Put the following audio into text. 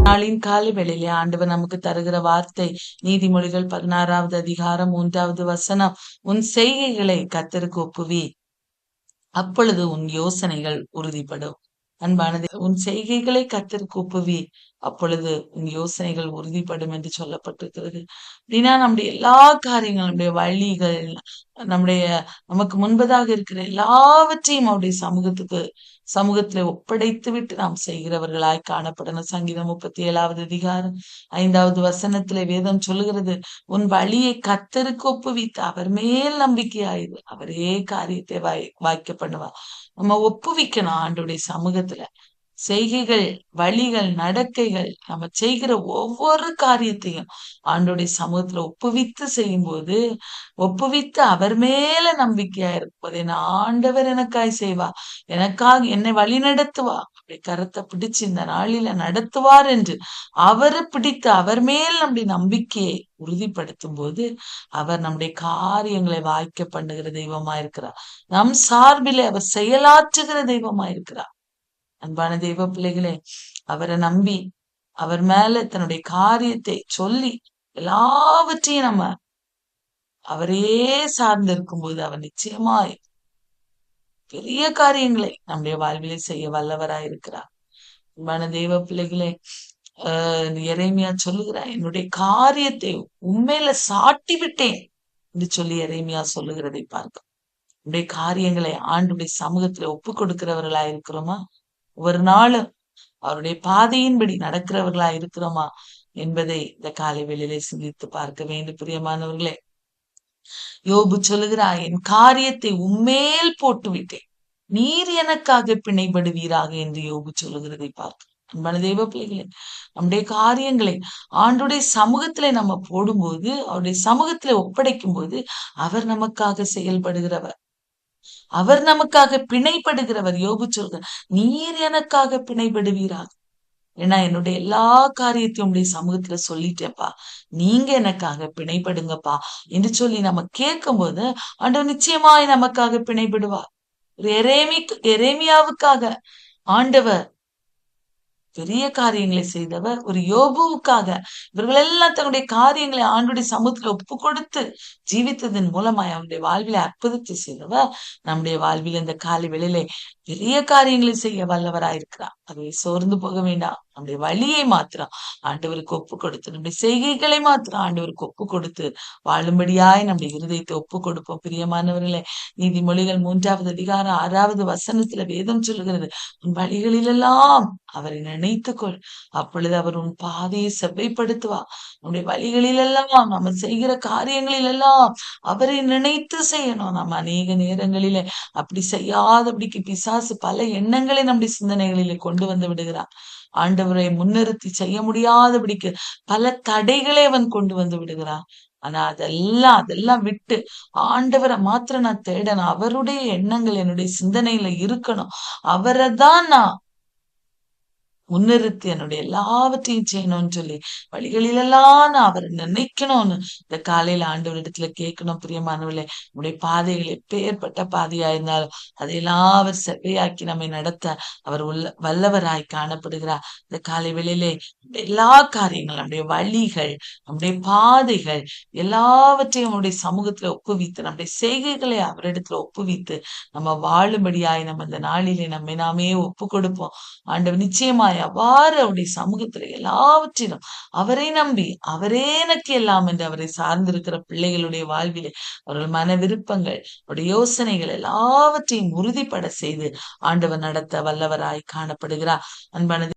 நாளின் காலை வேளையிலே ஆண்டவர் நமக்கு தருகிற வார்த்தை நீதிமொழிகள் 16வது அதிகாரம் 3வது வசனம். உன் செய்கைகளை கர்த்தருக்கு ஒப்புவி, அப்பொழுது உன் யோசனைகள் உறுதிப்படும். அன்பானது, உன் செய்கைகளை கர்த்தருக்கு ஒப்புவி, அப்பொழுது உன் யோசனைகள் உறுதிப்படும் என்று சொல்லப்பட்டிருக்கிறது. அப்படின்னா நம்முடைய எல்லா காரியங்களும், நம்முடைய வழிகள், நம்முடைய நமக்கு முன்பதாக இருக்கிற எல்லாவற்றையும் அவருடைய சமூகத்துல ஒப்படைத்து விட்டு நாம் செய்கிறவர்களாய் காணப்படணும். சங்கீதம் 37வது அதிகாரம் 5வது வசனத்திலே வேதம் சொல்லுகிறது, உன் வழியை கர்த்தருக்கு ஒப்புவித்து அவர் மேல் நம்பிக்கையாயிரு, அவரே காரியத்தை வாய்க்க பண்ணுவார். நம்ம ஒப்புவிக்கணும் ஆண்டவருடைய சமூகத்துல. செய்கைகள், வழிகள், நடக்கைகள், நம்ம செய்கிற ஒவ்வொரு காரியத்தையும் ஆண்டவருடைய சமூகத்துல ஒப்புவித்து செய்யும்போது, ஒப்புவித்து அவர் மேல நம்பிக்கையா இருப்பது, என் ஆண்டவர் எனக்காய் செய்வா, எனக்காக என்னை வழி நடத்துவா, அப்படி கரத்தை பிடிச்சு இந்த நாளில நடத்துவார் என்று அவரு பிடித்து அவர் மேல் நம்முடைய நம்பிக்கையை உறுதிப்படுத்தும் போது, அவர் நம்முடைய காரியங்களை வாய்க்க பண்ணுகிற தெய்வமா இருக்கிறார். நம் சார்பிலே அவர் செயலாற்றுகிற தெய்வமா இருக்கிறார். அன்பான தெய்வ பிள்ளைகளே, அவரை நம்பி அவர் மேல தன்னுடைய காரியத்தை சொல்லி எல்லாவற்றையும் நம்ம அவரே சார்ந்து இருக்கும்போது அவர் நிச்சயமாய் பெரிய காரியங்களை நம்முடைய வாழ்விலே செய்ய வல்லவராயிருக்கிறார். அன்பான தெய்வ பிள்ளைகளே, எரேமியா சொல்லுகிறார், என்னுடைய காரியத்தை உண்மையில சாட்டி விட்டேன் என்று சொல்லி எரேமியா சொல்லுகிறதை பார்க்க, நம்முடைய காரியங்களை ஆண்டுடைய சமூகத்துல ஒப்பு கொடுக்கிறவர்களா இருக்கிறோமா? ஒரு நாளும் அவருடைய பாதையின்படி நடக்கிறவர்களா இருக்கிறோமா என்பதை இந்த காலை வேளையிலே சிந்தித்து பார்க்க வேண்டும். பிரியமானவர்களே, யோபு சொல்லுகிறார், என் காரியத்தை உம்மேல் போட்டு விட்டேன், நீர் எனக்காக பிணைபடுவீராக என்று யோபு சொல்லுகிறதை பார்க்க. அன்பான தெய்வ பிள்ளைகளே, நம்முடைய காரியங்களை ஆண்டுடைய சமூகத்திலே நம்ம போடும்போது, அவருடைய சமூகத்திலே ஒப்படைக்கும் போது, அவர் நமக்காக செயல்படுகிறவர், அவர் நமக்காக பிணைப்படுகிறவர். யோபு சொல்கிறார், நீர் எனக்காக பிணைப்படுவீராக. ஏன்னா என்னுடைய எல்லா காரியத்தையும் உடைய சமூகத்துல சொல்லிட்டேன்ப்பா, நீங்க எனக்காக பிணைப்படுங்கப்பா என்று சொல்லி நம்ம கேட்கும் போது ஆண்டவர் நிச்சயமாய் நமக்காக பிணைப்படுவார். ஒரு எரேமியாவுக்காக ஆண்டவர் பெரிய காரியங்களை செய்தவர். ஒரு யோபுவுக்காக இவர்கள் எல்லாம் தன்னுடைய காரியங்களை ஆண்டுடைய சமூகத்துல ஒப்பு கொடுத்து ஜீவித்ததன் மூலமாய் அவருடைய வாழ்வில அற்புதத்தை செய்தவர். நம்முடைய வாழ்வில் இந்த காலை வேளையிலே பெரிய காரியங்களை செய்ய வல்லவராயிருக்கிறார். அதை சோர்ந்து போக வேண்டாம். நம்முடைய வழியை மாத்திரம் ஆண்டவருக்கு ஒப்பு கொடுத்து, நம்முடைய செய்கைகளை மாத்திரம் ஆண்டவருக்கு ஒப்பு கொடுத்து வாழும்படியாய் நம்முடைய இருதயத்தை ஒப்பு கொடுப்போம். பிரியமானவர்களே, நீதிமொழிகள் 3வது அதிகாரம் 6வது வசனத்துல வேதம் சொல்லுகிறது, உன் வழிகளிலெல்லாம் அவரை நினைத்துக்கொள், அப்பொழுது அவர் உன் பாதையை செவ்வைப்படுத்துவா. நம்முடைய வழிகளிலெல்லாம், நம்ம செய்கிற காரியங்களிலெல்லாம் அவரை நினைத்து செய்யணும். நம்ம அநேக நேரங்களிலே அப்படி செய்யாதபடிக்கு பிசாசு பல எண்ணங்களை நம்முடைய சிந்தனைகளிலே கொண்டு வந்து விடுகிறான். ஆண்டவரை முன்னிறுத்தி செய்ய முடியாதபடிக்கு பல தடைகளை அவன் கொண்டு வந்து விடுகிறான். ஆனா அதெல்லாம் விட்டு ஆண்டவரை மாத்திரம் நான் தேடணும், அவருடைய எண்ணங்கள் என்னுடைய சிந்தனையில இருக்கணும், அவரை தான் நான் முன்னிறுத்தி என்னுடைய எல்லாவற்றையும் செய்யணும்னு சொல்லி வழிகளிலெல்லாம் நான் அவரை நினைக்கணும்னு இந்த காலையில ஆண்டவரிடத்துல கேட்கணும். பிரியமானவர்களே, நம்முடைய பாதைகள் எப்பேற்பட்ட பாதையா இருந்தாலும் அதையெல்லாம் அவர் செவ்வையாக்கி நம்மை நடத்த அவர் வல்லவராய் காணப்படுகிறார். இந்த காலை வேளையிலே எல்லா காரியங்கள், நம்முடைய வழிகள், நம்முடைய பாதைகள் எல்லாவற்றையும் நம்முடைய சமூகத்துல ஒப்புவித்து, நம்முடைய செய்கைகளை அவரிடத்துல ஒப்புவித்து நம்ம வாழும்படியாய் நம்ம இந்த நாளிலே நம்மை நாமே ஒப்பு கொடுப்போம். ஆண்டவர் நிச்சயமாய் அவ்வாறு அவருடைய சமூகத்துல எல்லாவற்றிலும் அவரை நம்பி அவரே எனக்கு எல்லாம் என்று அவரை சார்ந்திருக்கிற பிள்ளைகளுடைய வாழ்விலே அவர்கள் மன விருப்பங்கள், அவருடைய யோசனைகள் எல்லாவற்றையும் உறுதிப்பட செய்து ஆண்டவர் நடத்த வல்லவராய் காணப்படுகிறார். அன்பானது